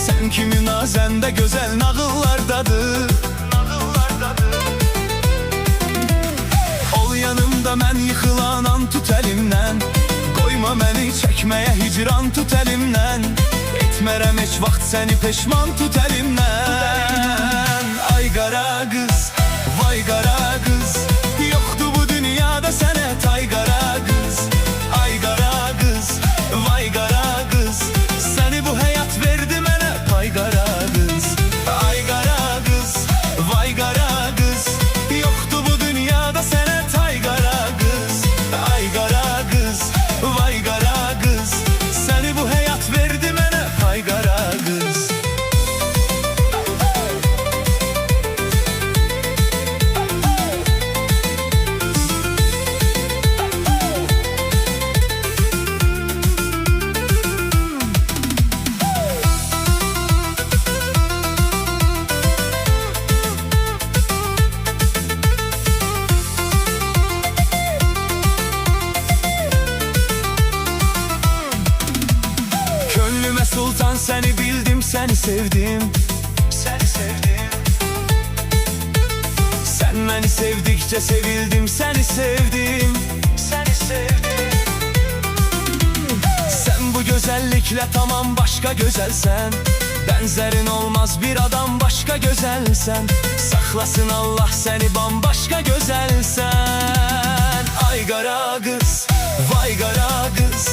Sen kimin nazende güzel nağıllardadır. Ol yanımda mən yıxılan an tut əlimdən. Qoyma məni çəkməyə hicran tut əlimdən. Etmərəm heç vaxt səni peşman tut əlimdən. Ay qara qız, vay qara qız, yoxdur bu dünyada sənə tay qara qız. Ay qara qız, vay qara qız, səni bu həyat verdi mənə pay qara qız. Ay qara qız, vay qara qız, yoxdur bu dünyada sənə tay qara qız. Ay qara qız, vay qara qız, səni bu həyat verdi mənə pay qara qız. Könlüme sultan seni bildim, seni sevdim. Seni sevdim. Sen beni sevdikçe sevildim, seni sevdim. Seni sevdim. Sen bu güzellikle tamam başka güzelsen. Benzerin olmaz bir adam başka güzelsen. Saklasın Allah seni bambaşka güzelsen. Ay qara qız, vay qara qız,